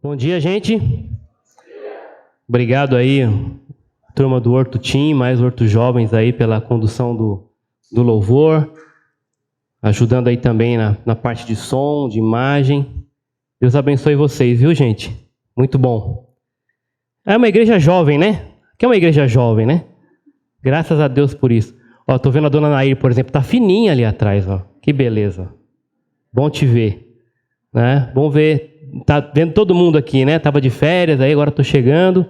Bom dia, gente. Obrigado aí, turma do Horto Team, mais Horto Jovens aí pela condução do louvor, ajudando aí também na parte de som, de imagem. Deus abençoe vocês, viu, gente? Muito bom. É uma igreja jovem, né? Que é uma igreja jovem, né? Graças a Deus por isso. Ó, tô vendo a dona Nair, por exemplo, tá fininha ali atrás, ó. Que beleza. Bom te ver, né? Bom ver. Tá vendo todo mundo aqui, né? Tava de férias, aí agora tô chegando.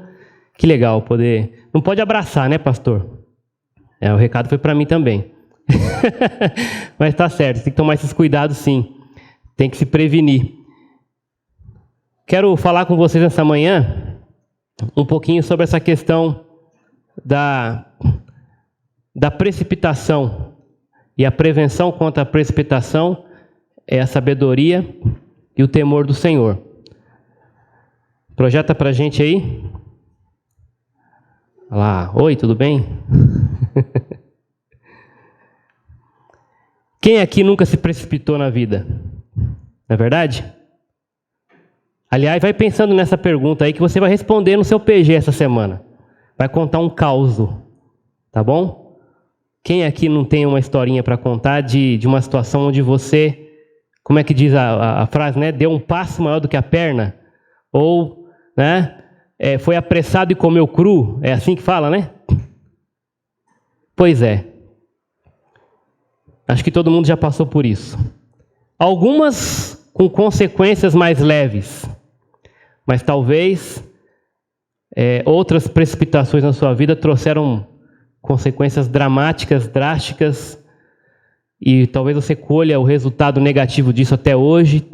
Que legal poder... Não pode abraçar, né, pastor? O recado foi para mim também. Mas tá certo, tem que tomar esses cuidados sim. Tem que se prevenir. Quero falar com vocês nessa manhã um pouquinho sobre essa questão da precipitação. E a prevenção contra a precipitação é a sabedoria e o temor do Senhor. Projeta pra gente aí. Olha lá. Oi, tudo bem? Quem aqui nunca se precipitou na vida? Não é verdade? Aliás, vai pensando nessa pergunta aí que você vai responder no seu PG essa semana. Vai contar um causo, tá bom? Quem aqui não tem uma historinha para contar de uma situação onde você... Como é que diz a frase, né? Deu um passo maior do que a perna. Ou, né? Foi apressado e comeu cru. É assim que fala, né? Pois é. Acho que todo mundo já passou por isso. Algumas com consequências mais leves. Mas talvez outras precipitações na sua vida trouxeram consequências dramáticas, drásticas. E talvez você colha o resultado negativo disso até hoje,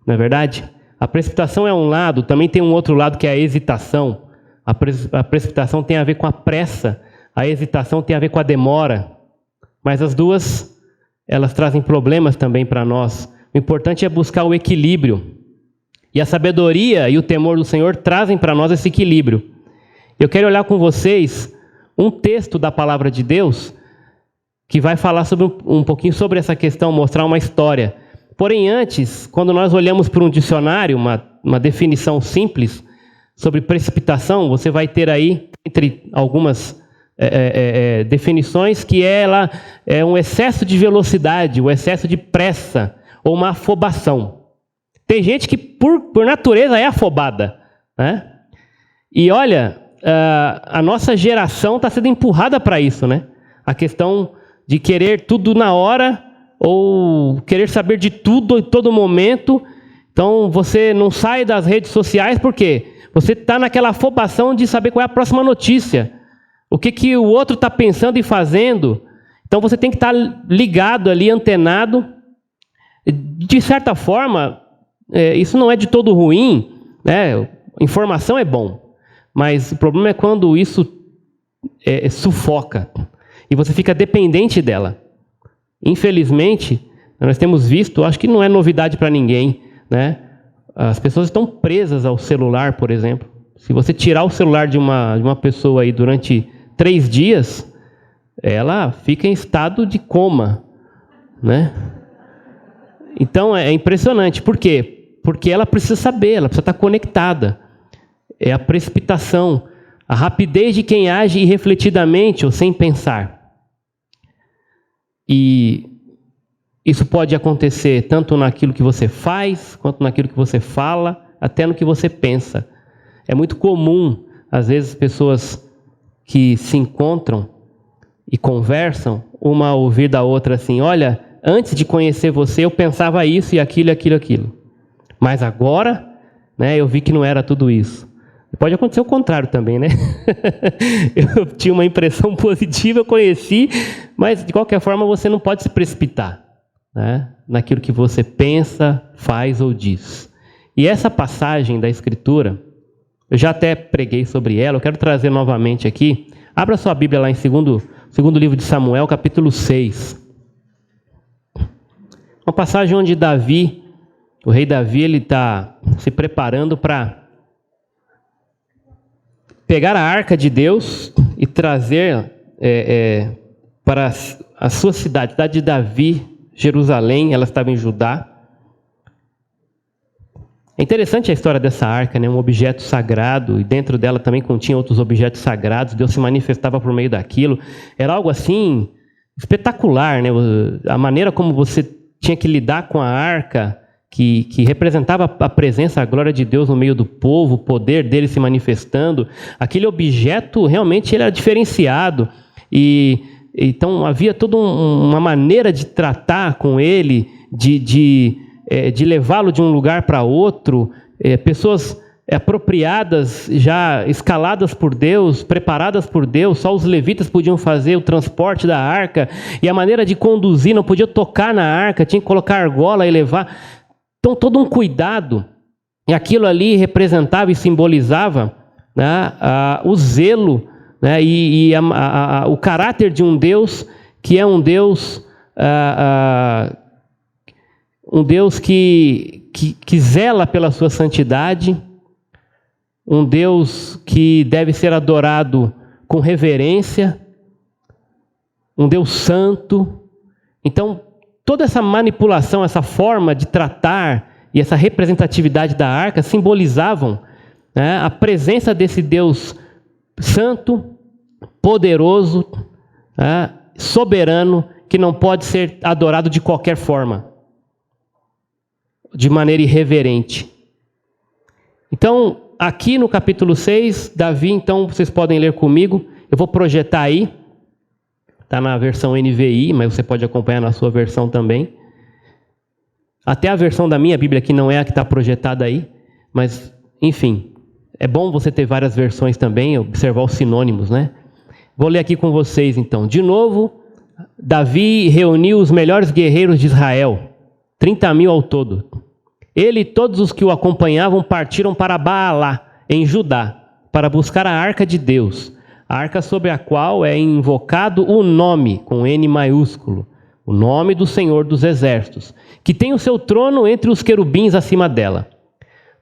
não é verdade? A precipitação é um lado, também tem um outro lado que é a hesitação. A precipitação tem a ver com a pressa, a hesitação tem a ver com a demora. Mas as duas, elas trazem problemas também para nós. O importante é buscar o equilíbrio. E a sabedoria e o temor do Senhor trazem para nós esse equilíbrio. Eu quero olhar com vocês um texto da palavra de Deus que vai falar um pouquinho sobre essa questão, mostrar uma história. Porém, antes, quando nós olhamos para um dicionário, uma definição simples sobre precipitação, você vai ter aí, entre algumas definições, que ela é um excesso de velocidade, um excesso de pressa, ou uma afobação. Tem gente que, por natureza, é afobada, né? E olha, a nossa geração está sendo empurrada para isso, né? A questão de querer tudo na hora, ou querer saber de tudo em todo momento. Então, você não sai das redes sociais, por quê? Você está naquela afobação de saber qual é a próxima notícia. O que o outro está pensando e fazendo. Então, você tem que estar ligado ali, antenado. De certa forma, isso não é de todo ruim, né? Informação é bom. Mas o problema é quando isso sufoca. E você fica dependente dela. Infelizmente, nós temos visto, acho que não é novidade para ninguém, né? As pessoas estão presas ao celular, por exemplo. Se você tirar o celular de uma pessoa aí durante 3 dias, ela fica em estado de coma, né? Então, é impressionante. Por quê? Porque ela precisa saber, ela precisa estar conectada. É a precipitação, a rapidez de quem age irrefletidamente ou sem pensar. E isso pode acontecer tanto naquilo que você faz, quanto naquilo que você fala, até no que você pensa. É muito comum, às vezes, pessoas que se encontram e conversam, uma ouvir da outra assim, olha, antes de conhecer você eu pensava isso e aquilo, aquilo, aquilo. Mas agora, né, eu vi que não era tudo isso. Pode acontecer o contrário também, né? Eu tinha uma impressão positiva, eu conheci, mas de qualquer forma você não pode se precipitar, né, naquilo que você pensa, faz ou diz. E essa passagem da Escritura, eu já até preguei sobre ela, eu quero trazer novamente aqui. Abra sua Bíblia lá em segundo livro de Samuel, capítulo 6. Uma passagem onde Davi, o rei Davi, ele está se preparando para pegar a arca de Deus e trazer para a sua cidade, cidade de Davi, Jerusalém. Ela estava em Judá. É interessante a história dessa arca, né? Um objeto sagrado, e dentro dela também continha outros objetos sagrados. Deus se manifestava por meio daquilo. Era algo assim espetacular, né? A maneira como você tinha que lidar com a arca, que representava a presença, a glória de Deus no meio do povo, o poder dele se manifestando. Aquele objeto realmente ele era diferenciado. E então havia toda uma maneira de tratar com ele, de levá-lo de um lugar para outro. Pessoas apropriadas, já escaladas por Deus, preparadas por Deus. Só os levitas podiam fazer o transporte da arca. E a maneira de conduzir, não podia tocar na arca, tinha que colocar argola e levar. Então, todo um cuidado, e aquilo ali representava e simbolizava, né, o zelo, né, e o caráter de um Deus que é um Deus que zela pela sua santidade, um Deus que deve ser adorado com reverência, um Deus santo. Então, toda essa manipulação, essa forma de tratar e essa representatividade da arca simbolizavam, né, a presença desse Deus santo, poderoso, né, soberano, que não pode ser adorado de qualquer forma, de maneira irreverente. Então, aqui no capítulo 6, Davi, então, vocês podem ler comigo, eu vou projetar aí. Está na versão NVI, mas você pode acompanhar na sua versão também. Até a versão da minha Bíblia, que não é a que está projetada aí. Mas, enfim, é bom você ter várias versões também, observar os sinônimos, né? Vou ler aqui com vocês, então. De novo, Davi reuniu os melhores guerreiros de Israel, 30.000 ao todo. Ele e todos os que o acompanhavam partiram para Baalá, em Judá, para buscar a arca de Deus, a arca sobre a qual é invocado o nome, com N maiúsculo, o nome do Senhor dos Exércitos, que tem o seu trono entre os querubins acima dela.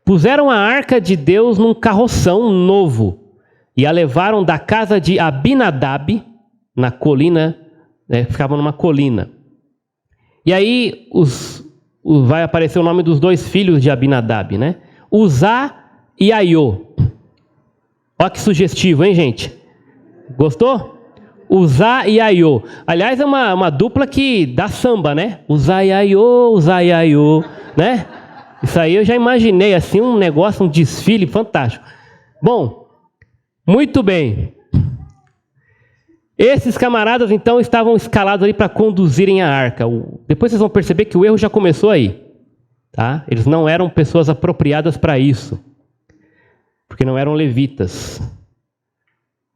Puseram a arca de Deus num carroção novo e a levaram da casa de Abinadab, na colina, ficavam numa colina. E aí vai aparecer o nome dos dois filhos de Abinadab, né? Uzá e Aiô. Olha que sugestivo, hein, gente? Gostou? Uzá e Aiô. Aliás, é uma dupla que dá samba, né? Uzá e Aiô, né? Isso aí eu já imaginei, assim, um negócio, um desfile fantástico. Bom, muito bem. Esses camaradas, então, estavam escalados ali para conduzirem a arca. Depois vocês vão perceber que o erro já começou aí. Tá? Eles não eram pessoas apropriadas para isso. Porque não eram levitas.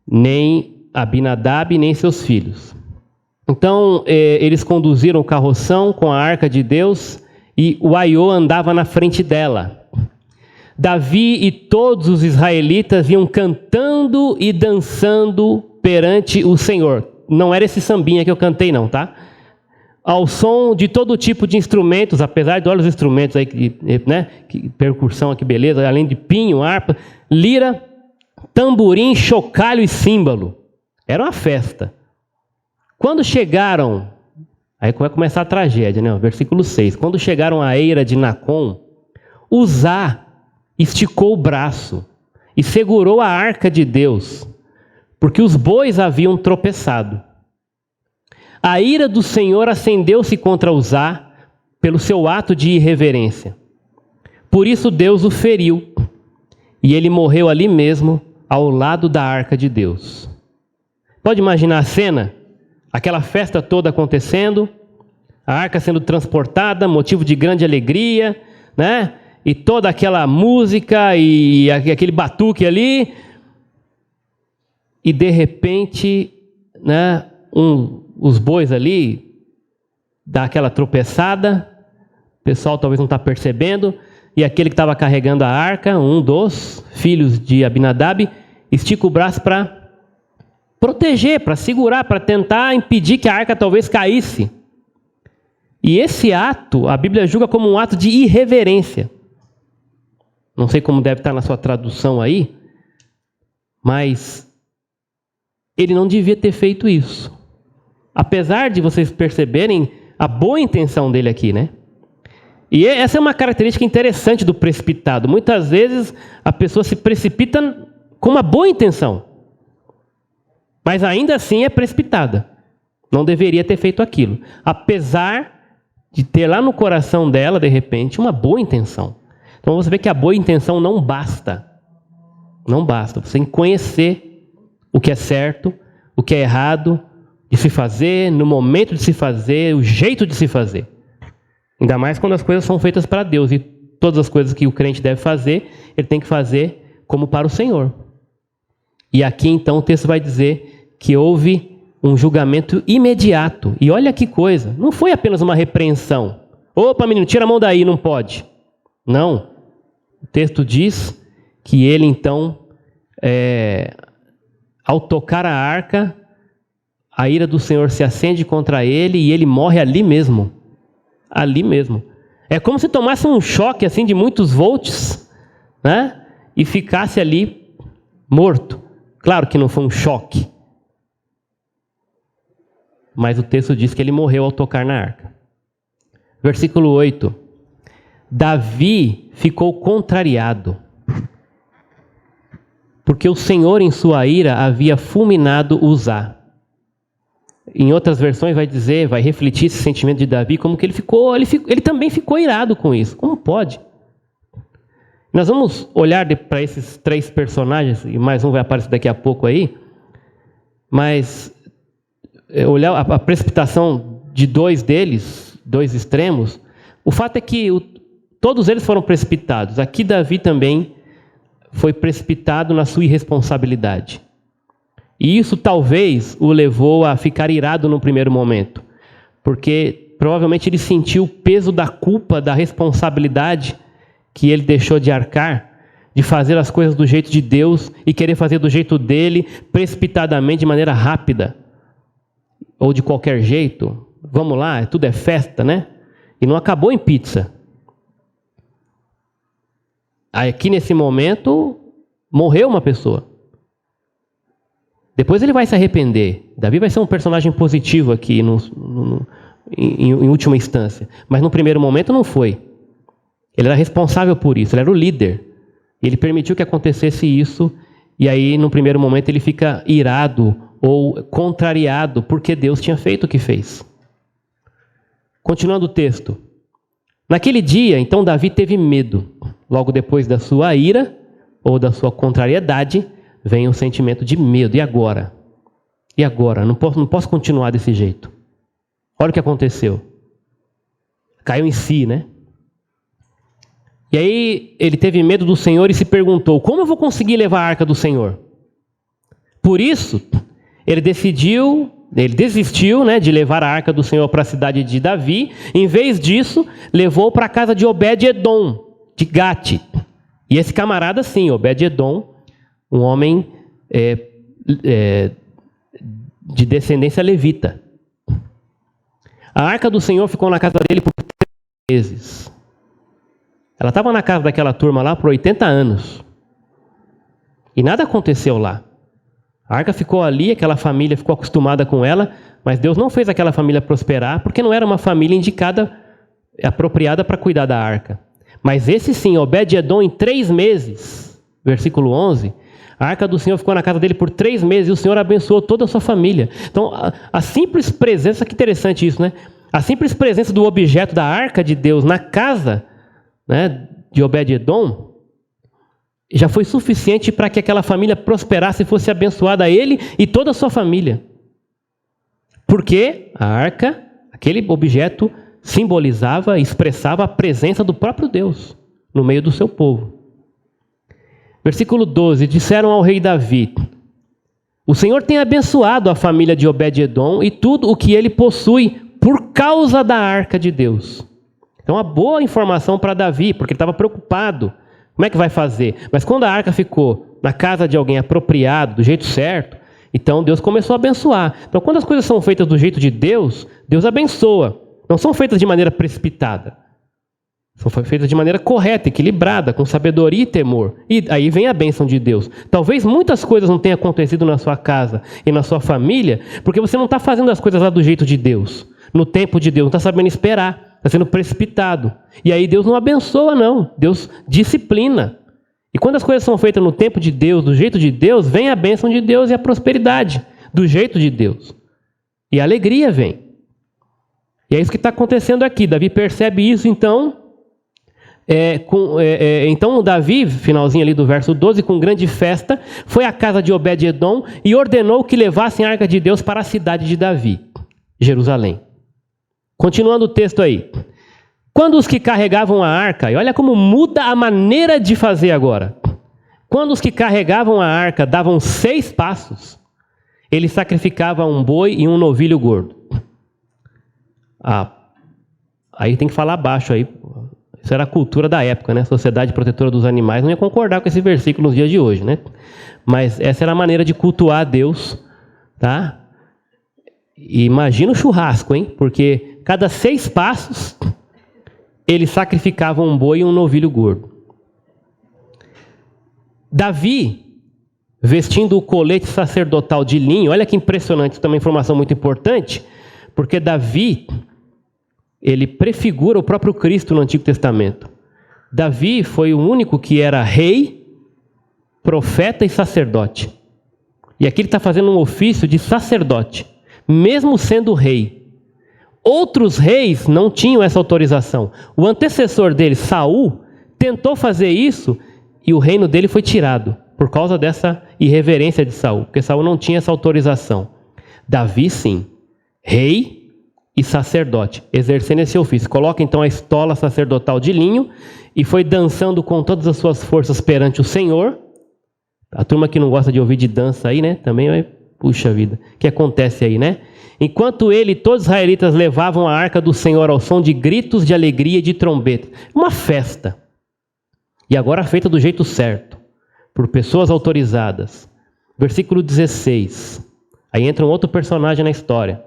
Nem Abinadab, nem seus filhos. Então, eles conduziram o carroção com a arca de Deus e o Aiô andava na frente dela. Davi e todos os israelitas iam cantando e dançando perante o Senhor. Não era esse sambinha que eu cantei não, tá? Ao som de todo tipo de instrumentos, apesar de olha os instrumentos aí, né? Que percussão, que beleza, além de pinho, harpa, lira, tamborim, chocalho e símbolo. Era uma festa. Quando chegaram, aí vai começar a tragédia, né? Versículo 6. Quando chegaram à eira de Nacon, Uzá esticou o braço e segurou a arca de Deus, porque os bois haviam tropeçado. A ira do Senhor acendeu-se contra Uzá pelo seu ato de irreverência. Por isso Deus o feriu, e ele morreu ali mesmo, ao lado da arca de Deus. Pode imaginar a cena? Aquela festa toda acontecendo, a arca sendo transportada, motivo de grande alegria, né? E toda aquela música e aquele batuque ali. E de repente, né, os bois ali dá aquela tropeçada. O pessoal talvez não está percebendo. E aquele que estava carregando a arca, um dos filhos de Abinadab, estica o braço para proteger, para segurar, para tentar impedir que a arca talvez caísse. E esse ato, a Bíblia julga como um ato de irreverência. Não sei como deve estar na sua tradução aí, mas ele não devia ter feito isso. Apesar de vocês perceberem a boa intenção dele aqui, né? E essa é uma característica interessante do precipitado. Muitas vezes a pessoa se precipita com uma boa intenção, mas ainda assim é precipitada. Não deveria ter feito aquilo. Apesar de ter lá no coração dela, de repente, uma boa intenção. Então você vê que a boa intenção não basta. Não basta. Você tem que conhecer o que é certo, o que é errado de se fazer, no momento de se fazer, o jeito de se fazer. Ainda mais quando as coisas são feitas para Deus. E todas as coisas que o crente deve fazer, ele tem que fazer como para o Senhor. E aqui então o texto vai dizer que houve um julgamento imediato. E olha que coisa, não foi apenas uma repreensão. Opa, menino, tira a mão daí, não pode. Não. O texto diz que ele então, ao tocar a arca, a ira do Senhor se acende contra ele e ele morre ali mesmo. Ali mesmo. É como se tomasse um choque assim de muitos volts, né? E ficasse ali morto. Claro que não foi um choque. Mas o texto diz que ele morreu ao tocar na arca. Versículo 8. Davi ficou contrariado, porque o Senhor em sua ira havia fulminado Uzá. Em outras versões vai refletir esse sentimento de Davi, como que ele também ficou irado com isso. Como pode? Nós vamos olhar para esses três personagens, e mais um vai aparecer daqui a pouco aí, mas olhar a precipitação de dois deles, dois extremos, o fato é que todos eles foram precipitados. Aqui Davi também foi precipitado na sua irresponsabilidade. E isso talvez o levou a ficar irado no primeiro momento, porque provavelmente ele sentiu o peso da culpa, da responsabilidade que ele deixou de arcar, de fazer as coisas do jeito de Deus e querer fazer do jeito dele, precipitadamente, de maneira rápida, ou de qualquer jeito. Vamos lá, tudo é festa, né? E não acabou em pizza. Aqui nesse momento, morreu uma pessoa. Depois ele vai se arrepender. Davi vai ser um personagem positivo aqui em última instância. Mas no primeiro momento não foi. Ele era responsável por isso, ele era o líder. Ele permitiu que acontecesse isso. E aí no primeiro momento ele fica irado ou contrariado porque Deus tinha feito o que fez. Continuando o texto. Naquele dia, então Davi teve medo. Logo depois da sua ira ou da sua contrariedade, vem o sentimento de medo. E agora? E agora? Não posso continuar desse jeito. Olha o que aconteceu. Caiu em si, né? E aí ele teve medo do Senhor e se perguntou: como eu vou conseguir levar a arca do Senhor? Por isso, ele desistiu, né, de levar a arca do Senhor para a cidade de Davi. Em vez disso, levou para a casa de Obed-Edom, de Gate. E esse camarada, sim, Obed-Edom, um homem de descendência levita. A arca do Senhor ficou na casa dele por 3 meses. Ela estava na casa daquela turma lá por 80 anos. E nada aconteceu lá. A arca ficou ali, aquela família ficou acostumada com ela, mas Deus não fez aquela família prosperar, porque não era uma família indicada, apropriada para cuidar da arca. Mas esse sim, Obed-Edom, em 3 meses, versículo 11, a arca do Senhor ficou na casa dele por 3 meses e o Senhor abençoou toda a sua família. Então, a simples presença, que interessante isso, né? A simples presença do objeto da arca de Deus na casa, né, de Obed-Edom, já foi suficiente para que aquela família prosperasse e fosse abençoada, ele e toda a sua família. Porque a arca, aquele objeto, simbolizava, expressava a presença do próprio Deus. no meio do seu povo. Versículo 12, disseram ao rei Davi: o Senhor tem abençoado a família de Obed-edom e tudo o que ele possui por causa da arca de Deus. Então, uma boa informação para Davi, porque ele estava preocupado. Como é que vai fazer? Mas quando a arca ficou na casa de alguém apropriado, do jeito certo, então Deus começou a abençoar. Então, quando as coisas são feitas do jeito de Deus, Deus abençoa. Não são feitas de maneira precipitada. São feitas de maneira correta, equilibrada, com sabedoria e temor. E aí vem a bênção de Deus. Talvez muitas coisas não tenham acontecido na sua casa e na sua família, porque você não está fazendo as coisas lá do jeito de Deus, no tempo de Deus, não está sabendo esperar, está sendo precipitado. E aí Deus não abençoa, não. Deus disciplina. E quando as coisas são feitas no tempo de Deus, do jeito de Deus, vem a bênção de Deus e a prosperidade, do jeito de Deus. E a alegria vem. E é isso que está acontecendo aqui. Davi percebe isso, então... Então Davi, finalzinho ali do verso 12, com grande festa, foi à casa de Obed-edom e ordenou que levassem a arca de Deus para a cidade de Davi, Jerusalém. Continuando o texto aí. Quando os que carregavam a arca, e olha como muda a maneira de fazer agora. Quando os que carregavam a arca davam 6 passos, ele sacrificava um boi e um novilho gordo. Aí tem que falar baixo aí. Isso era a cultura da época, né? A Sociedade Protetora dos Animais não ia concordar com esse versículo nos dias de hoje, né? Mas essa era a maneira de cultuar a Deus, tá? E imagina o churrasco, hein? Porque cada 6 passos, ele sacrificava um boi e um novilho gordo. Davi, vestindo o colete sacerdotal de linho, olha que impressionante, também informação muito importante, porque Davi... ele prefigura o próprio Cristo no Antigo Testamento. Davi foi o único que era rei, profeta e sacerdote. E aqui ele está fazendo um ofício de sacerdote, mesmo sendo rei. Outros reis não tinham essa autorização. O antecessor dele, Saul, tentou fazer isso e o reino dele foi tirado, por causa dessa irreverência de Saul, porque Saul não tinha essa autorização. Davi, sim, rei e sacerdote, exercendo esse ofício. Coloca então a estola sacerdotal de linho e foi dançando com todas as suas forças perante o Senhor. A turma que não gosta de ouvir de dança aí, né? Também vai, puxa vida, o que acontece aí, né? Enquanto ele e todos os israelitas levavam a arca do Senhor ao som de gritos de alegria e de trombetas. Uma festa. E agora feita do jeito certo, por pessoas autorizadas. Versículo 16. Aí entra um outro personagem na história,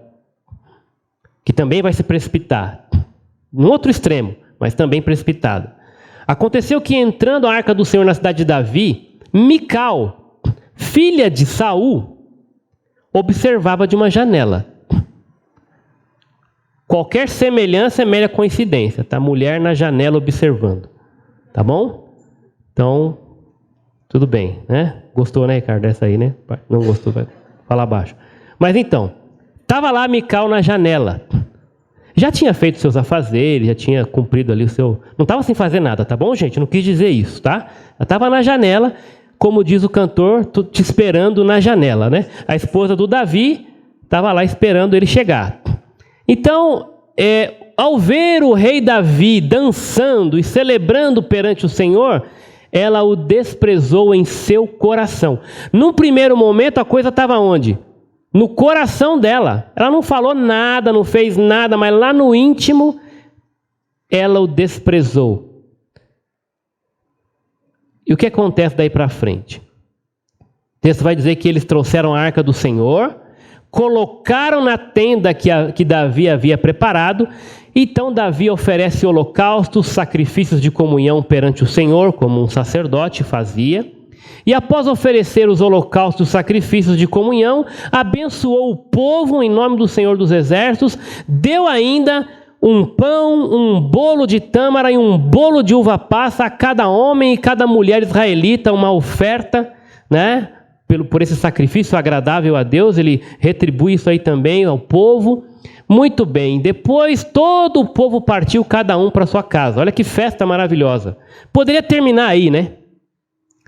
que também vai se precipitar, num outro extremo, mas também precipitado. Aconteceu que, entrando a arca do Senhor na cidade de Davi, Mical, filha de Saul, observava de uma janela. Qualquer semelhança é mera coincidência, tá? Mulher na janela observando, tá bom? Então, tudo bem, né? Gostou, né, Ricardo, dessa aí, né? Não gostou, vai falar baixo. Mas então, estava lá Mical na janela. Já tinha feito seus afazeres, já tinha cumprido ali o seu... Não estava sem fazer nada, tá bom, gente? Não quis dizer isso, tá? Ela estava na janela, como diz o cantor, te esperando na janela, né? A esposa do Davi estava lá esperando ele chegar. Então, ao ver o rei Davi dançando e celebrando perante o Senhor, ela o desprezou em seu coração. Num primeiro momento, a coisa estava onde? No coração dela. Ela não falou nada, não fez nada, mas lá no íntimo, ela o desprezou. E o que acontece daí para frente? O texto vai dizer que eles trouxeram a arca do Senhor, colocaram na tenda que Davi havia preparado. Então Davi oferece holocaustos, sacrifícios de comunhão perante o Senhor, como um sacerdote fazia. E após oferecer os holocaustos, sacrifícios de comunhão, abençoou o povo em nome do Senhor dos Exércitos, deu ainda um pão, um bolo de tâmara e um bolo de uva passa a cada homem e cada mulher israelita, uma oferta, né? Por esse sacrifício agradável a Deus, ele retribui isso aí também ao povo. Muito bem, depois todo o povo partiu, cada um para sua casa. Olha que festa maravilhosa. Poderia terminar aí, né?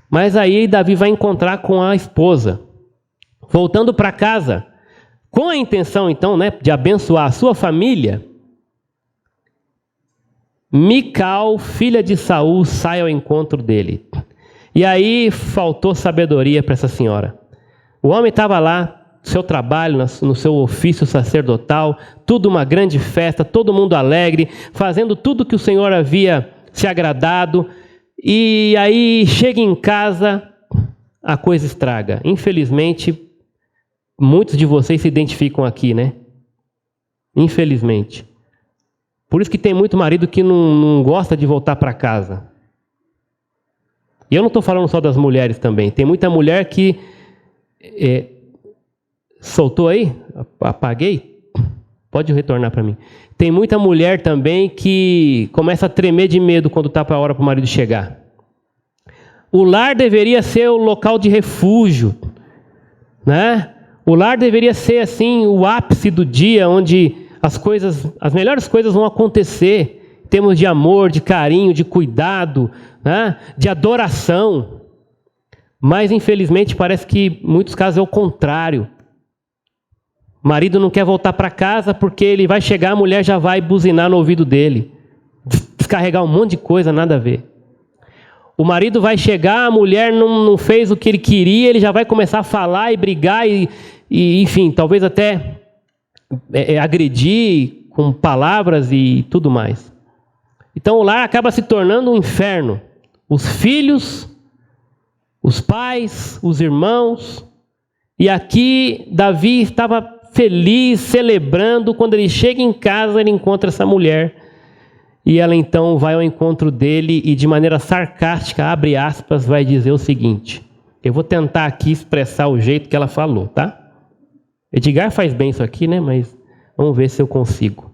Mas aí Davi vai encontrar com a esposa, voltando para casa, com a intenção então, né, de abençoar a sua família. Mical, filha de Saul, sai ao encontro dele. E aí faltou sabedoria para essa senhora. O homem estava lá, no seu trabalho, no seu ofício sacerdotal, tudo uma grande festa, todo mundo alegre, fazendo tudo que o Senhor havia se agradado. E aí chega em casa, a coisa estraga. Infelizmente, muitos de vocês se identificam aqui, né? Infelizmente. Por isso que tem muito marido que não gosta de voltar para casa. E eu não estou falando só das mulheres também. Tem muita mulher que... soltou aí? Apaguei? Pode retornar para mim. Tem muita mulher também que começa a tremer de medo quando está para a hora para o marido chegar. O lar deveria ser o local de refúgio, né? O lar deveria ser assim o ápice do dia, onde as melhores coisas vão acontecer, em termos de amor, de carinho, de cuidado, né? De adoração. Mas infelizmente parece que em muitos casos é o contrário. O marido não quer voltar para casa porque ele vai chegar, a mulher já vai buzinar no ouvido dele, descarregar um monte de coisa, nada a ver. O marido vai chegar, a mulher não fez o que ele queria, ele já vai começar a falar e brigar e enfim, talvez até agredir com palavras e tudo mais. Então o lar acaba se tornando um inferno. Os filhos, os pais, os irmãos. E aqui Davi estava feliz, celebrando. Quando ele chega em casa, ele encontra essa mulher. E ela então vai ao encontro dele e de maneira sarcástica, abre aspas, vai dizer o seguinte. Eu vou tentar aqui expressar o jeito que ela falou, tá? Edgar faz bem isso aqui, né? Mas vamos ver se eu consigo.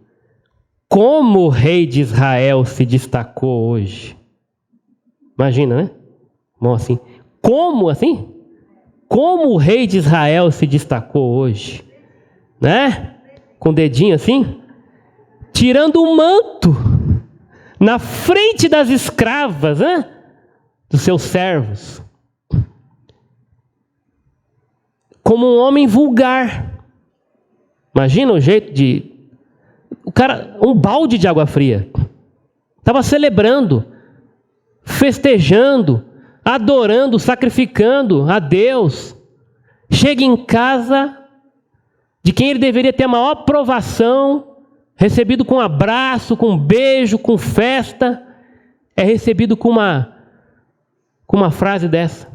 Como o rei de Israel se destacou hoje. Imagina, né? Bom, assim. Como assim? Como o rei de Israel se destacou hoje. Né? Com o dedinho assim. Tirando o manto. Na frente das escravas, né? Dos seus servos. Como um homem vulgar. Imagina o jeito de... O cara, um balde de água fria. Estava celebrando, festejando, adorando, sacrificando a Deus. Chega em casa de quem ele deveria ter a maior aprovação, recebido com um abraço, com um beijo, com festa, é recebido com uma frase dessa.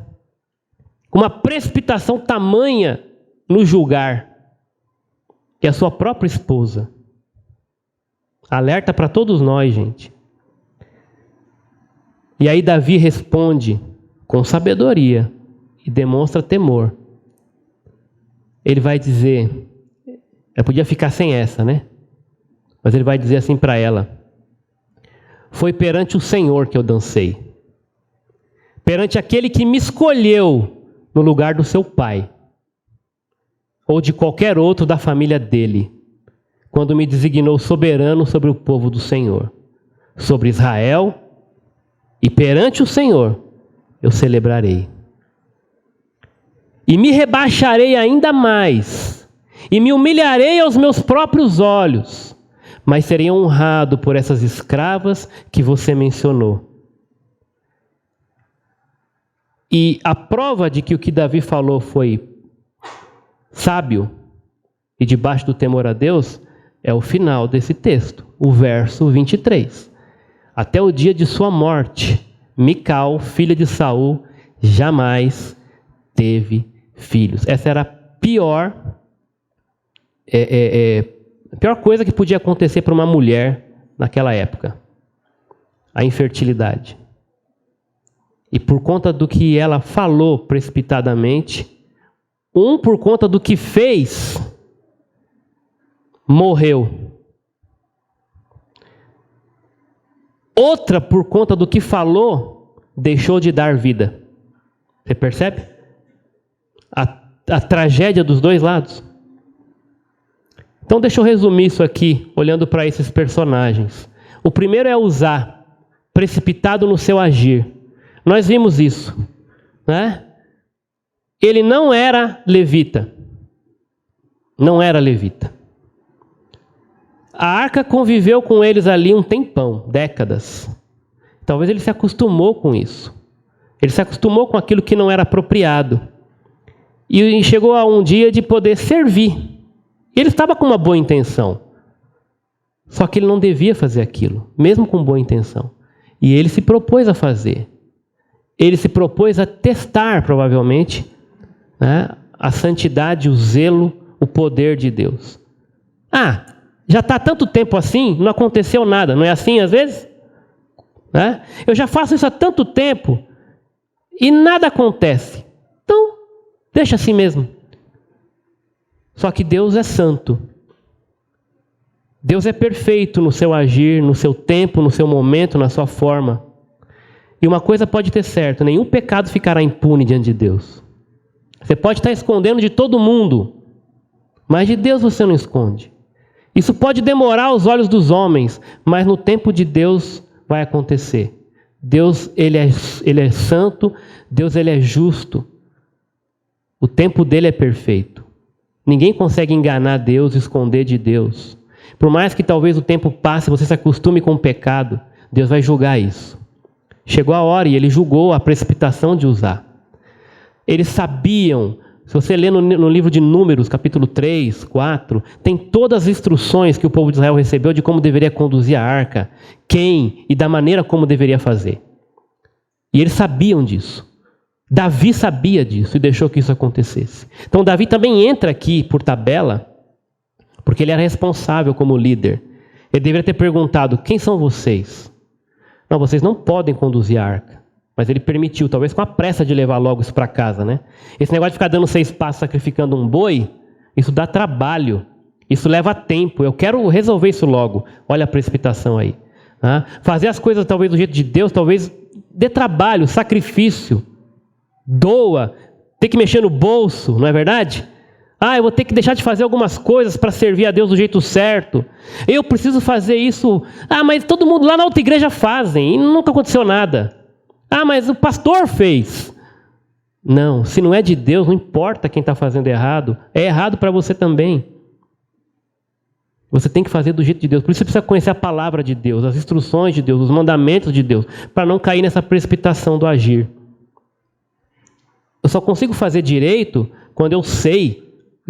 Com uma precipitação tamanha no julgar. Que a sua própria esposa. Alerta para todos nós, gente. E aí Davi responde com sabedoria e demonstra temor. Ele vai dizer, eu podia ficar sem essa, né? Mas ele vai dizer assim para ela: foi perante o Senhor que eu dancei, perante aquele que me escolheu no lugar do seu pai, ou de qualquer outro da família dele, quando me designou soberano sobre o povo do Senhor, sobre Israel, e perante o Senhor eu celebrarei. E me rebaixarei ainda mais, e me humilharei aos meus próprios olhos, mas serei honrado por essas escravas que você mencionou. E a prova de que o que Davi falou foi sábio e debaixo do temor a Deus é o final desse texto, o verso 23. Até o dia de sua morte, Mical, filha de Saul, jamais teve filhos. Essa era a pior coisa que podia acontecer para uma mulher naquela época. A infertilidade. E por conta do que ela falou precipitadamente, por conta do que fez, morreu. Outra, por conta do que falou, deixou de dar vida. Você percebe? A tragédia dos dois lados. Então deixa eu resumir isso aqui, olhando para esses personagens. O primeiro é Uzá, precipitado no seu agir. Nós vimos isso, né? Ele não era levita. Não era levita. A arca conviveu com eles ali um tempão, décadas. Talvez ele se acostumou com isso. Ele se acostumou com aquilo que não era apropriado. E chegou a um dia de poder servir. Ele estava com uma boa intenção. Só que ele não devia fazer aquilo, mesmo com boa intenção. E ele se propôs a fazer. Ele se propôs a testar, provavelmente, né, a santidade, o zelo, o poder de Deus. Já está há tanto tempo assim, não aconteceu nada. Não é assim às vezes? Né? Eu já faço isso há tanto tempo e nada acontece. Então, deixa assim mesmo. Só que Deus é santo. Deus é perfeito no seu agir, no seu tempo, no seu momento, na sua forma. E uma coisa pode ter certo, nenhum pecado ficará impune diante de Deus. Você pode estar escondendo de todo mundo, mas de Deus você não esconde. Isso pode demorar aos olhos dos homens, mas no tempo de Deus vai acontecer. Deus, ele é santo, Deus, ele é justo. O tempo dele é perfeito. Ninguém consegue enganar Deus, esconder de Deus. Por mais que talvez o tempo passe, você se acostume com o pecado, Deus vai julgar isso. Chegou a hora e ele julgou a precipitação de Uzá. Eles sabiam, se você lê no livro de Números, capítulo 3, 4, tem todas as instruções que o povo de Israel recebeu de como deveria conduzir a arca, quem e da maneira como deveria fazer. E eles sabiam disso. Davi sabia disso e deixou que isso acontecesse. Então Davi também entra aqui por tabela, porque ele era responsável como líder. Ele deveria ter perguntado, quem são vocês? Não, vocês não podem conduzir a arca. Mas ele permitiu, talvez com a pressa de levar logo isso para casa, né? Esse negócio de ficar dando 6 passos sacrificando um boi, isso dá trabalho. Isso leva tempo. Eu quero resolver isso logo. Olha a precipitação aí. Fazer as coisas talvez do jeito de Deus, talvez dê trabalho, sacrifício. Doa. Ter que mexer no bolso, não é verdade? Eu vou ter que deixar de fazer algumas coisas para servir a Deus do jeito certo. Eu preciso fazer isso. Mas todo mundo lá na outra igreja fazem e nunca aconteceu nada. Mas o pastor fez. Não, se não é de Deus, não importa quem está fazendo errado. É errado para você também. Você tem que fazer do jeito de Deus. Por isso você precisa conhecer a palavra de Deus, as instruções de Deus, os mandamentos de Deus, para não cair nessa precipitação do agir. Eu só consigo fazer direito quando eu sei,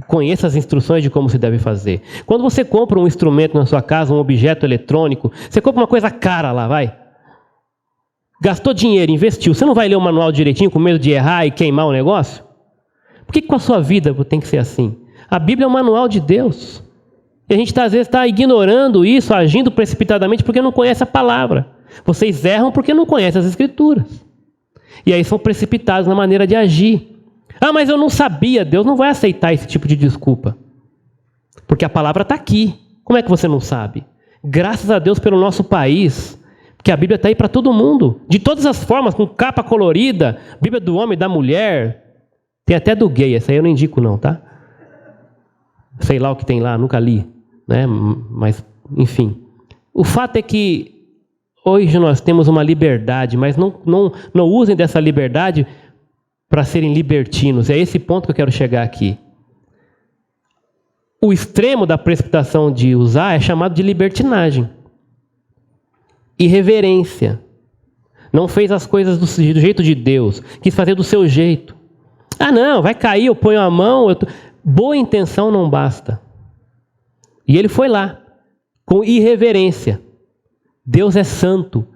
conheço as instruções de como se deve fazer. Quando você compra um instrumento na sua casa, um objeto eletrônico, você compra uma coisa cara lá, gastou dinheiro, investiu. Você não vai ler o manual direitinho com medo de errar e queimar o negócio? Por que com a sua vida tem que ser assim? A Bíblia é o manual de Deus. E a gente às vezes está ignorando isso, agindo precipitadamente porque não conhece a palavra. Vocês erram porque não conhecem as Escrituras. E aí são precipitados na maneira de agir. Mas eu não sabia. Deus não vai aceitar esse tipo de desculpa. Porque a palavra está aqui. Como é que você não sabe? Graças a Deus pelo nosso país, porque a Bíblia está aí para todo mundo. De todas as formas, com capa colorida, Bíblia do homem e da mulher. Tem até do gay, essa aí eu não indico não, tá? Sei lá o que tem lá, nunca li. Né? Mas, enfim. O fato é que hoje nós temos uma liberdade, mas não usem dessa liberdade para serem libertinos. É esse ponto que eu quero chegar aqui. O extremo da precipitação de Uzá é chamado de libertinagem. Irreverência. Não fez as coisas do jeito de Deus. Quis fazer do seu jeito. Não, vai cair, eu ponho a mão. Boa intenção não basta. E ele foi lá, com irreverência. Deus é santo.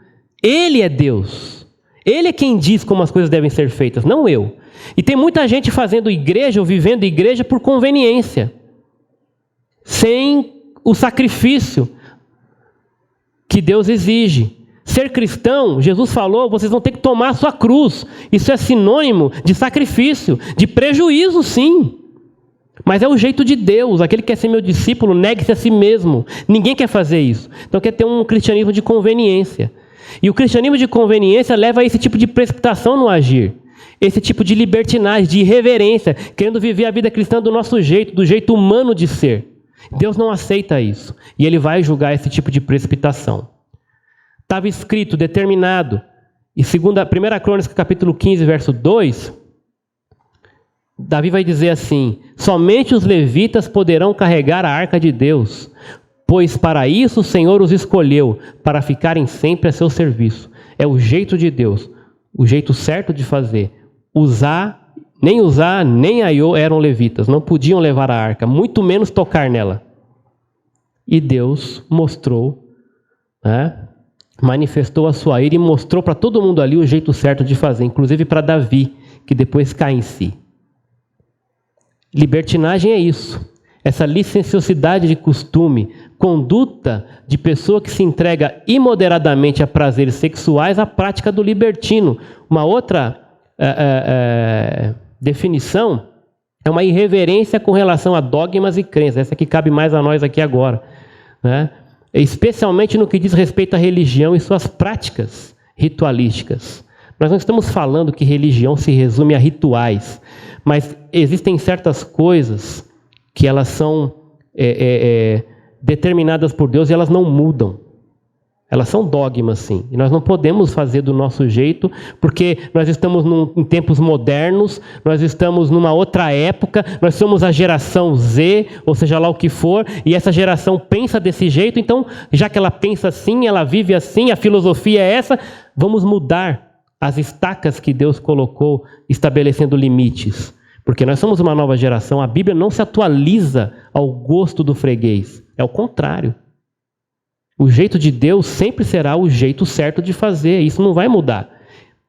Ele é Deus. Ele é quem diz como as coisas devem ser feitas, não eu. E tem muita gente fazendo igreja ou vivendo igreja por conveniência, sem o sacrifício que Deus exige. Ser cristão, Jesus falou, vocês vão ter que tomar a sua cruz. Isso é sinônimo de sacrifício, de prejuízo, sim. Mas é o jeito de Deus. Aquele que quer ser meu discípulo, negue-se a si mesmo. Ninguém quer fazer isso. Então quer ter um cristianismo de conveniência. E o cristianismo de conveniência leva a esse tipo de precipitação no agir. Esse tipo de libertinagem, de irreverência, querendo viver a vida cristã do nosso jeito, do jeito humano de ser. Deus não aceita isso. E ele vai julgar esse tipo de precipitação. Estava escrito, determinado. E 1 Crônicas, capítulo 15, verso 2, Davi vai dizer assim: somente os levitas poderão carregar a arca de Deus, pois para isso o Senhor os escolheu, para ficarem sempre a seu serviço. É o jeito de Deus, o jeito certo de fazer. Nem Uzá, nem Aiô eram levitas, não podiam levar a arca, muito menos tocar nela. E Deus mostrou, manifestou a sua ira e mostrou para todo mundo ali o jeito certo de fazer, inclusive para Davi, que depois cai em si. Libertinagem é isso, essa licenciosidade de costume, conduta de pessoa que se entrega imoderadamente a prazeres sexuais, a prática do libertino. Uma outra definição é uma irreverência com relação a dogmas e crenças, essa que cabe mais a nós aqui agora, né? Especialmente no que diz respeito à religião e suas práticas ritualísticas. Nós não estamos falando que religião se resume a rituais, mas existem certas coisas que elas são determinadas por Deus e elas não mudam. Elas são dogmas, sim. E nós não podemos fazer do nosso jeito, porque nós estamos em tempos modernos, nós estamos numa outra época, nós somos a geração Z, ou seja lá o que for, e essa geração pensa desse jeito, então, já que ela pensa assim, ela vive assim, a filosofia é essa, vamos mudar as estacas que Deus colocou, estabelecendo limites. Porque nós somos uma nova geração, a Bíblia não se atualiza ao gosto do freguês, é o contrário. O jeito de Deus sempre será o jeito certo de fazer, isso não vai mudar.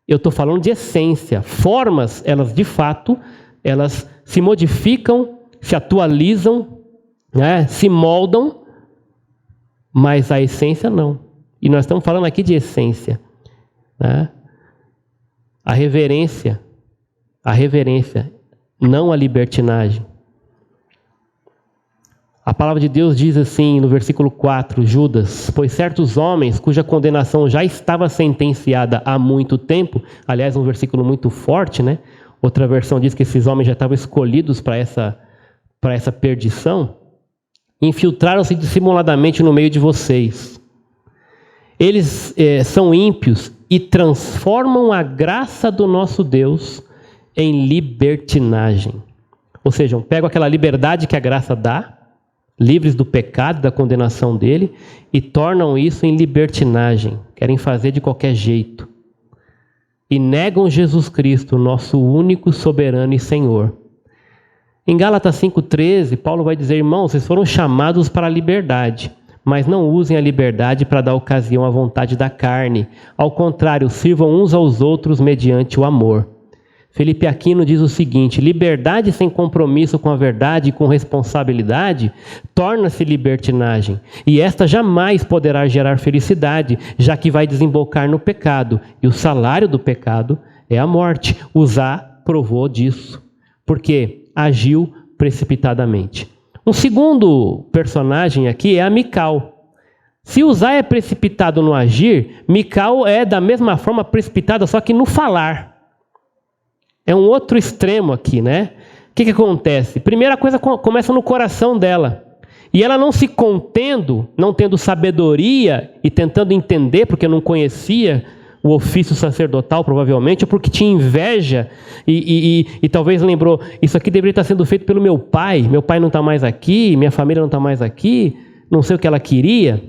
Eu estou falando de essência. Formas, elas de fato, elas se modificam, se atualizam, se moldam, mas a essência não. E nós estamos falando aqui de essência. A reverência, não a libertinagem. A palavra de Deus diz assim no versículo 4, Judas, pois certos homens cuja condenação já estava sentenciada há muito tempo, aliás, um versículo muito forte, né? Outra versão diz que esses homens já estavam escolhidos para essa perdição, infiltraram-se dissimuladamente no meio de vocês. Eles são ímpios e transformam a graça do nosso Deus em libertinagem. Ou seja, pegam aquela liberdade que a graça dá, livres do pecado, da condenação dele, e tornam isso em libertinagem. Querem fazer de qualquer jeito. E negam Jesus Cristo, nosso único soberano e Senhor. Em Gálatas 5,13, Paulo vai dizer, irmãos, vocês foram chamados para a liberdade, mas não usem a liberdade para dar ocasião à vontade da carne. Ao contrário, sirvam uns aos outros mediante o amor. Felipe Aquino diz o seguinte, liberdade sem compromisso com a verdade e com responsabilidade torna-se libertinagem, e esta jamais poderá gerar felicidade, já que vai desembocar no pecado, e o salário do pecado é a morte. Uzá provou disso, porque agiu precipitadamente. Um segundo personagem aqui é a Mical. Se Uzá é precipitado no agir, Mical é da mesma forma precipitada, só que no falar. É um outro extremo aqui, né? O que acontece? Primeira coisa começa no coração dela. E ela não se contendo, não tendo sabedoria e tentando entender, porque não conhecia o ofício sacerdotal, provavelmente, ou porque tinha inveja e talvez lembrou, isso aqui deveria estar sendo feito pelo meu pai não está mais aqui, minha família não está mais aqui, não sei o que ela queria,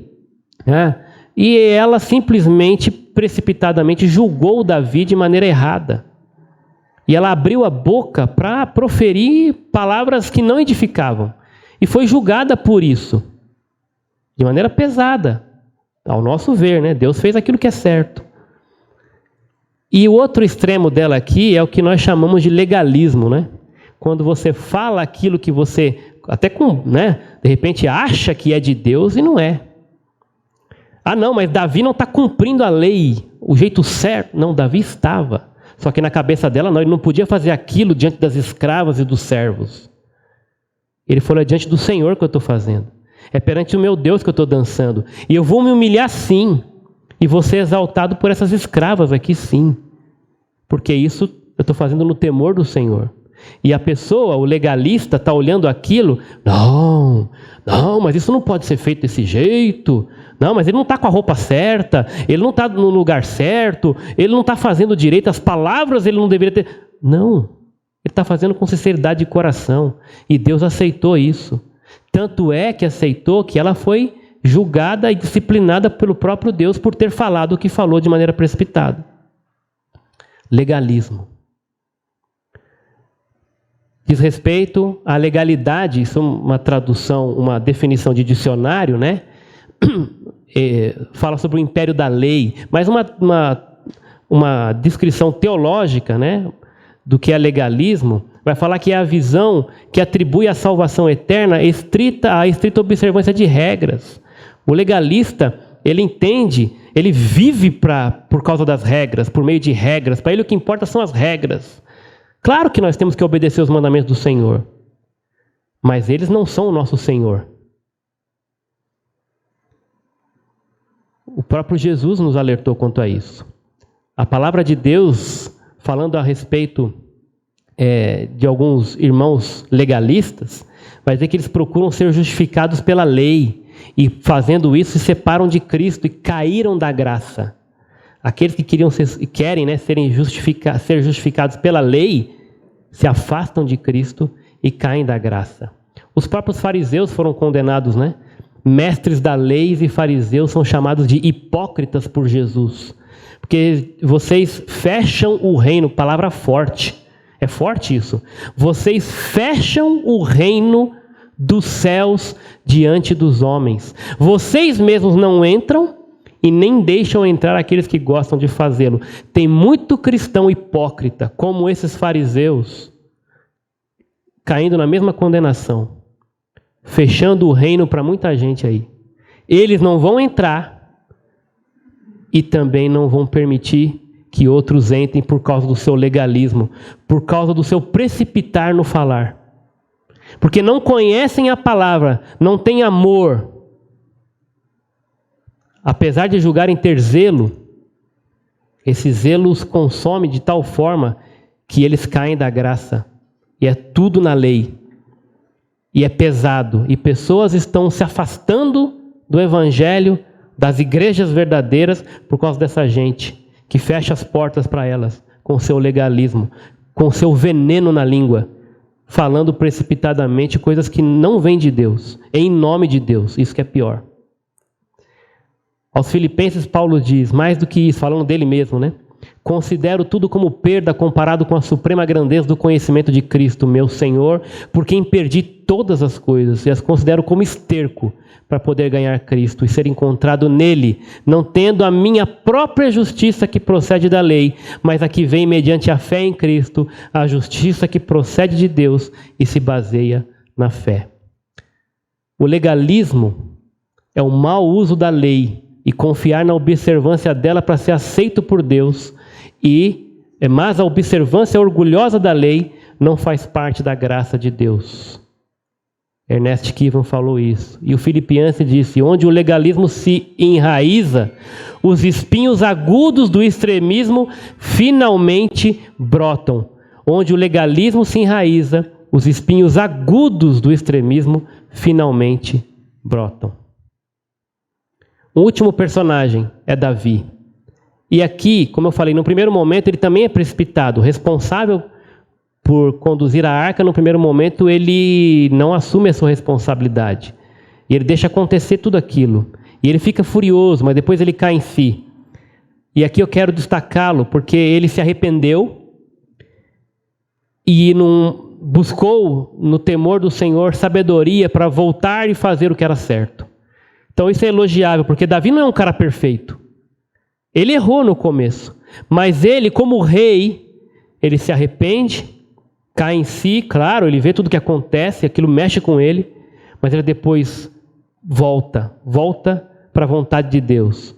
né? E ela simplesmente, precipitadamente, julgou Davi de maneira errada. E ela abriu a boca para proferir palavras que não edificavam. E foi julgada por isso. De maneira pesada. Ao nosso ver, né? Deus fez aquilo que é certo. E o outro extremo dela aqui é o que nós chamamos de legalismo, né? Quando você fala aquilo que você, até de repente acha que é de Deus e não é. Ah não, mas Davi não está cumprindo a lei, o jeito certo. Não, Davi estava. Só que na cabeça dela, não, ele não podia fazer aquilo diante das escravas e dos servos. Ele falou, é diante do Senhor que eu estou fazendo. É perante o meu Deus que eu estou dançando. E eu vou me humilhar sim. E vou ser exaltado por essas escravas aqui sim. Porque isso eu estou fazendo no temor do Senhor. E a pessoa, o legalista, está olhando aquilo. Não, mas isso não pode ser feito desse jeito. Não, mas ele não está com a roupa certa, ele não está no lugar certo, ele não está fazendo direito, as palavras ele não deveria ter. Não, ele está fazendo com sinceridade de coração. E Deus aceitou isso. Tanto é que aceitou que ela foi julgada e disciplinada pelo próprio Deus por ter falado o que falou de maneira precipitada. Legalismo. Diz respeito à legalidade, isso é uma tradução, uma definição de dicionário, né? Fala sobre o império da lei, mas uma descrição teológica, né, do que é legalismo, vai falar que é a visão que atribui a salvação eterna à estrita observância de regras. O legalista, ele entende, ele vive por causa das regras, por meio de regras. Para ele o que importa são as regras. Claro que nós temos que obedecer os mandamentos do Senhor, mas eles não são o nosso Senhor. O próprio Jesus nos alertou quanto a isso. A palavra de Deus, falando a respeito de alguns irmãos legalistas, vai dizer que eles procuram ser justificados pela lei e, fazendo isso, se separam de Cristo e caíram da graça. Aqueles que querem, né, ser justificados pela lei se afastam de Cristo e caem da graça. Os próprios fariseus foram condenados, né? Mestres da lei e fariseus são chamados de hipócritas por Jesus, porque vocês fecham o reino, palavra forte, é forte isso. Vocês fecham o reino dos céus diante dos homens. Vocês mesmos não entram e nem deixam entrar aqueles que gostam de fazê-lo. Tem muito cristão hipócrita, como esses fariseus, caindo na mesma condenação, fechando o reino para muita gente aí. Eles não vão entrar e também não vão permitir que outros entrem por causa do seu legalismo, por causa do seu precipitar no falar. Porque não conhecem a palavra, não têm amor. Apesar de julgarem ter zelo, esse zelo os consome de tal forma que eles caem da graça. E é tudo na lei. E é pesado. E pessoas estão se afastando do evangelho, das igrejas verdadeiras, por causa dessa gente que fecha as portas para elas com seu legalismo, com seu veneno na língua, falando precipitadamente coisas que não vêm de Deus, em nome de Deus. Isso que é pior. Aos Filipenses, Paulo diz, mais do que isso, falando dele mesmo, né? Considero tudo como perda comparado com a suprema grandeza do conhecimento de Cristo, meu Senhor, por quem perdi todas as coisas e as considero como esterco para poder ganhar Cristo e ser encontrado nele, não tendo a minha própria justiça que procede da lei, mas a que vem mediante a fé em Cristo, a justiça que procede de Deus e se baseia na fé. O legalismo é o mau uso da lei e confiar na observância dela para ser aceito por Deus, mas a observância orgulhosa da lei não faz parte da graça de Deus. Ernest Kivan falou isso. E o Filipenses disse, onde o legalismo se enraiza, os espinhos agudos do extremismo finalmente brotam. Onde o legalismo se enraiza, os espinhos agudos do extremismo finalmente brotam. O último personagem é Davi. E aqui, como eu falei, no primeiro momento ele também é precipitado. Responsável por conduzir a arca, no primeiro momento ele não assume a sua responsabilidade. E ele deixa acontecer tudo aquilo. E ele fica furioso, mas depois ele cai em si. E aqui eu quero destacá-lo, porque ele se arrependeu e buscou no temor do Senhor sabedoria para voltar e fazer o que era certo. Então isso é elogiável, porque Davi não é um cara perfeito. Ele errou no começo, mas ele, como rei, ele se arrepende, cai em si, claro, ele vê tudo o que acontece, aquilo mexe com ele, mas ele depois volta para a vontade de Deus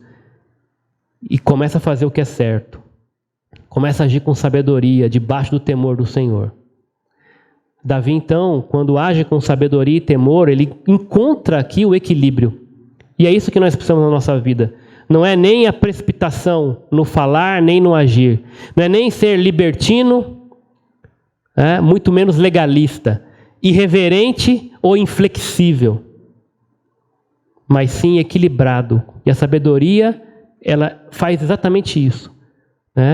e começa a fazer o que é certo. Começa a agir com sabedoria, debaixo do temor do Senhor. Davi, então, quando age com sabedoria e temor, ele encontra aqui o equilíbrio. E é isso que nós precisamos na nossa vida. Não é nem a precipitação no falar, nem no agir. Não é nem ser libertino, muito menos legalista, irreverente ou inflexível. Mas sim equilibrado. E a sabedoria, ela faz exatamente isso.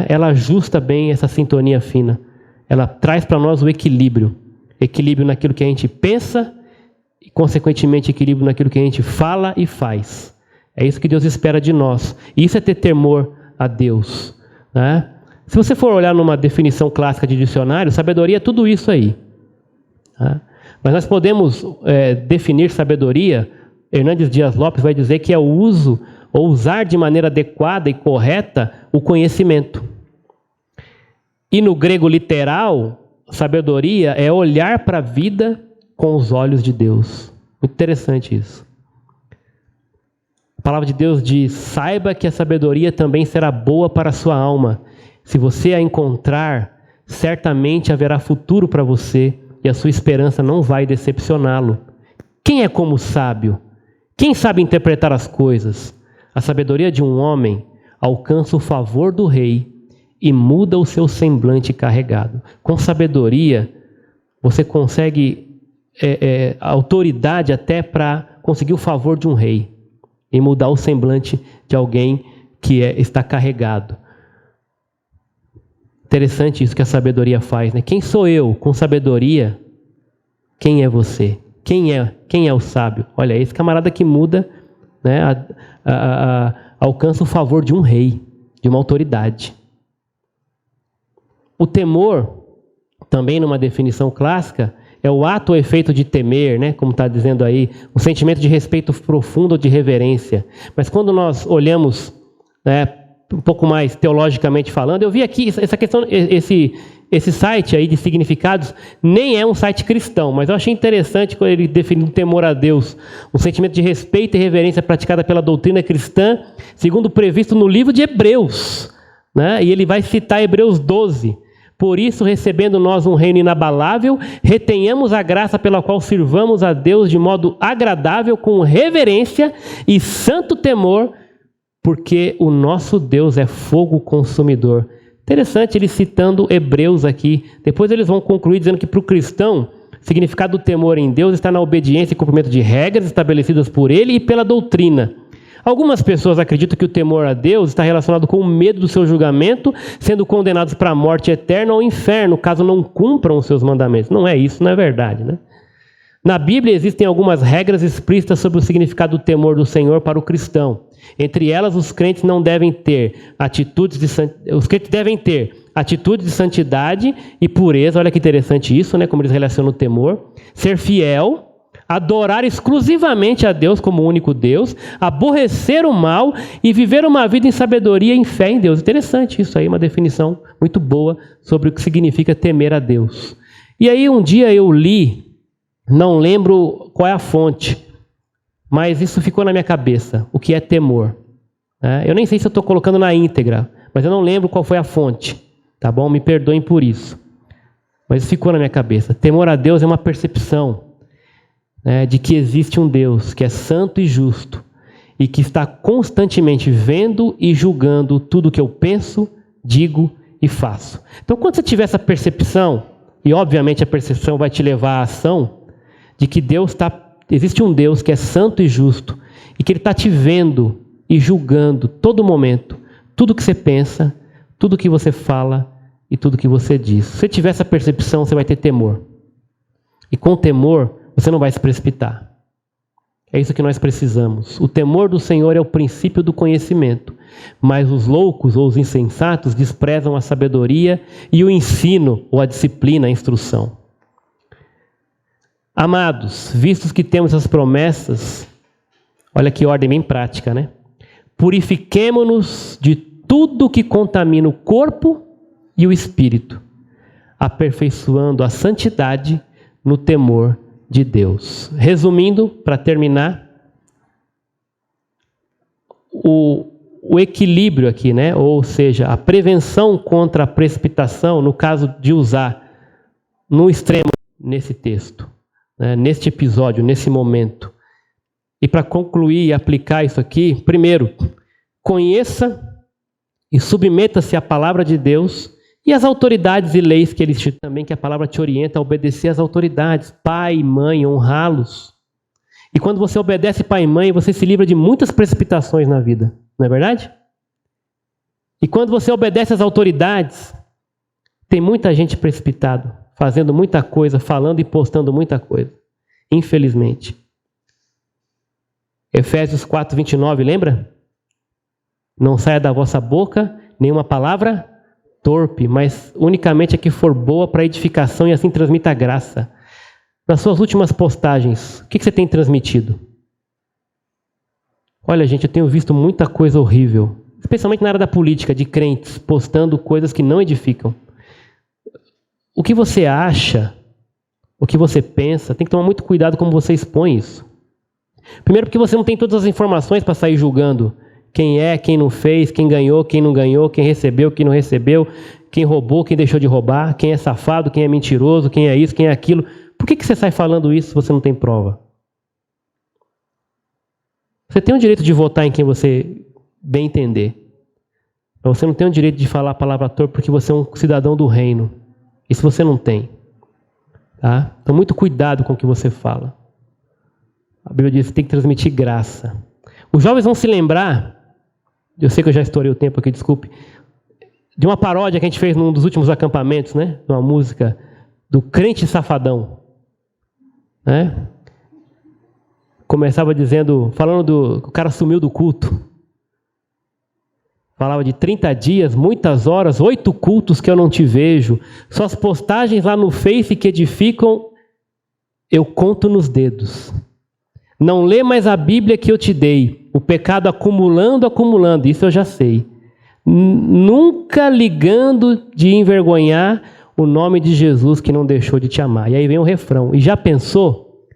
Ela ajusta bem essa sintonia fina. Ela traz para nós o equilíbrio. Equilíbrio naquilo que a gente pensa e, consequentemente, equilíbrio naquilo que a gente fala e faz. É isso que Deus espera de nós. E isso é ter temor a Deus, né? Se você for olhar numa definição clássica de dicionário, sabedoria é tudo isso aí, tá? Mas nós podemos definir sabedoria. Hernandes Dias Lopes vai dizer que é o uso ou usar de maneira adequada e correta o conhecimento. E no grego literal, sabedoria é olhar para a vida com os olhos de Deus. Muito interessante isso. A palavra de Deus diz: saiba que a sabedoria também será boa para a sua alma. Se você a encontrar, certamente haverá futuro para você e a sua esperança não vai decepcioná-lo. Quem é como o sábio? Quem sabe interpretar as coisas? A sabedoria de um homem alcança o favor do rei e muda o seu semblante carregado. Com sabedoria, você consegue autoridade até para conseguir o favor de um rei e mudar o semblante de alguém que está carregado. Interessante isso que a sabedoria faz, né? Quem sou eu? Com sabedoria, quem é você? Quem é o sábio? Olha, esse camarada que muda, né, alcança o favor de um rei, de uma autoridade. O temor, também numa definição clássica, é o ato ou efeito de temer, né? Como está dizendo aí, um sentimento de respeito profundo ou de reverência. Mas quando nós olhamos, né, um pouco mais teologicamente falando, eu vi aqui essa questão, esse site aí de significados nem é um site cristão, mas eu achei interessante quando ele definiu o temor a Deus, um sentimento de respeito e reverência praticada pela doutrina cristã, segundo previsto no livro de Hebreus, né? E ele vai citar Hebreus 12. Por isso, recebendo nós um reino inabalável, retenhamos a graça pela qual sirvamos a Deus de modo agradável, com reverência e santo temor, porque o nosso Deus é fogo consumidor. Interessante ele citando Hebreus aqui. Depois eles vão concluir dizendo que para o cristão, o significado do temor em Deus está na obediência e cumprimento de regras estabelecidas por ele e pela doutrina. Algumas pessoas acreditam que o temor a Deus está relacionado com o medo do seu julgamento, sendo condenados para a morte eterna ou inferno, caso não cumpram os seus mandamentos. Não é isso, não é verdade, né? Na Bíblia existem algumas regras explícitas sobre o significado do temor do Senhor para o cristão. Entre elas, os crentes devem ter atitudes de santidade e pureza. Olha que interessante isso, né? Como eles relacionam o temor. Ser fiel, adorar exclusivamente a Deus como único Deus, aborrecer o mal e viver uma vida em sabedoria e em fé em Deus. Interessante isso aí, uma definição muito boa sobre o que significa temer a Deus. E aí um dia eu li, não lembro qual é a fonte, mas isso ficou na minha cabeça, o que é temor. Eu nem sei se eu estou colocando na íntegra, mas eu não lembro qual foi a fonte, tá bom? Me perdoem por isso. Mas ficou na minha cabeça. Temor a Deus é uma percepção, né, de que existe um Deus que é santo e justo e que está constantemente vendo e julgando tudo o que eu penso, digo e faço. Então, quando você tiver essa percepção, e obviamente a percepção vai te levar à ação, de que existe um Deus que é santo e justo e que Ele está te vendo e julgando todo momento, tudo que você pensa, tudo que você fala e tudo que você diz. Se você tiver essa percepção, você vai ter temor. E com temor, você não vai se precipitar. É isso que nós precisamos. O temor do Senhor é o princípio do conhecimento, mas os loucos ou os insensatos desprezam a sabedoria e o ensino ou a disciplina, a instrução. Amados, vistos que temos as promessas, olha que ordem bem prática, né? Purifiquemo-nos de tudo que contamina o corpo e o espírito, aperfeiçoando a santidade no temor de Deus. Resumindo, para terminar, o equilíbrio aqui, né? Ou seja, a prevenção contra a precipitação, no caso de usar no extremo nesse texto, né? Neste episódio, nesse momento. E para concluir e aplicar isso aqui, primeiro, conheça e submeta-se à palavra de Deus e às autoridades e leis que Ele também, que a palavra te orienta a obedecer às autoridades, pai e mãe, honrá-los. E quando você obedece pai e mãe, você se livra de muitas precipitações na vida, não é verdade? E quando você obedece às autoridades, tem muita gente precipitada, fazendo muita coisa, falando e postando muita coisa. Infelizmente. Efésios 4:29, lembra? Não saia da vossa boca nenhuma palavra torpe, mas unicamente a que for boa para edificação e assim transmita graça. Nas suas últimas postagens, o que você tem transmitido? Olha, gente, eu tenho visto muita coisa horrível, especialmente na área da política, de crentes postando coisas que não edificam. O que você acha, o que você pensa, tem que tomar muito cuidado como você expõe isso. Primeiro porque você não tem todas as informações para sair julgando quem é, quem não fez, quem ganhou, quem não ganhou, quem recebeu, quem não recebeu, quem roubou, quem deixou de roubar, quem é safado, quem é mentiroso, quem é isso, quem é aquilo. Por que você sai falando isso se você não tem prova? Você tem o direito de votar em quem você bem entender. Mas você não tem o direito de falar a palavra torpe porque você é um cidadão do reino. Isso você não tem. Tá? Então, muito cuidado com o que você fala. A Bíblia diz que tem que transmitir graça. Os jovens vão se lembrar, eu sei que eu já estourei o tempo aqui, desculpe, de uma paródia que a gente fez num dos últimos acampamentos, né? Uma música do Crente Safadão. Né? Começava dizendo, falando que o cara sumiu do culto. Falava de 30 dias, muitas horas, 8 cultos que eu não te vejo. Suas postagens lá no Face que edificam, eu conto nos dedos. Não lê mais a Bíblia que eu te dei. O pecado acumulando, isso eu já sei. Nunca ligando de envergonhar o nome de Jesus que não deixou de te amar. E aí vem o refrão. E já pensou?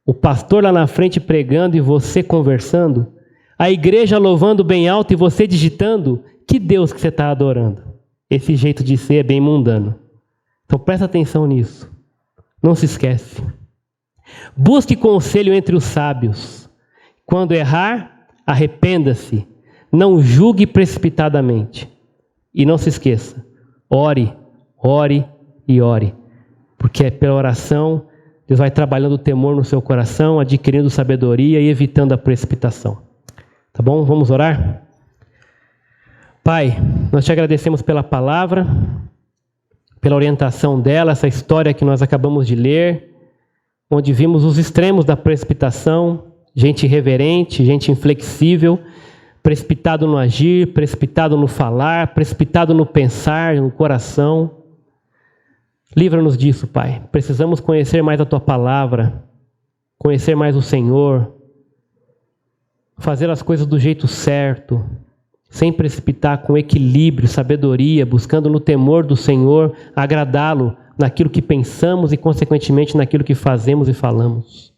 O pastor lá na frente pregando e você conversando? A igreja louvando bem alto e você digitando? Que Deus que você está adorando? Esse jeito de ser é bem mundano. Então presta atenção nisso. Não se esquece. Busque conselho entre os sábios. Quando errar, arrependa-se. Não julgue precipitadamente. E não se esqueça. Ore, ore e ore. Porque é pela oração, Deus vai trabalhando o temor no seu coração, adquirindo sabedoria e evitando a precipitação. Tá bom? Vamos orar? Pai, nós te agradecemos pela palavra, pela orientação dela, essa história que nós acabamos de ler, onde vimos os extremos da precipitação, gente irreverente, gente inflexível, precipitado no agir, precipitado no falar, precipitado no pensar, no coração. Livra-nos disso, Pai. Precisamos conhecer mais a Tua palavra, conhecer mais o Senhor, fazer as coisas do jeito certo, sem precipitar, com equilíbrio, sabedoria, buscando no temor do Senhor, agradá-lo naquilo que pensamos e, consequentemente, naquilo que fazemos e falamos.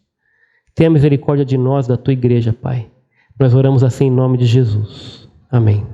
Tenha misericórdia de nós, da Tua igreja, Pai. Nós oramos assim em nome de Jesus. Amém.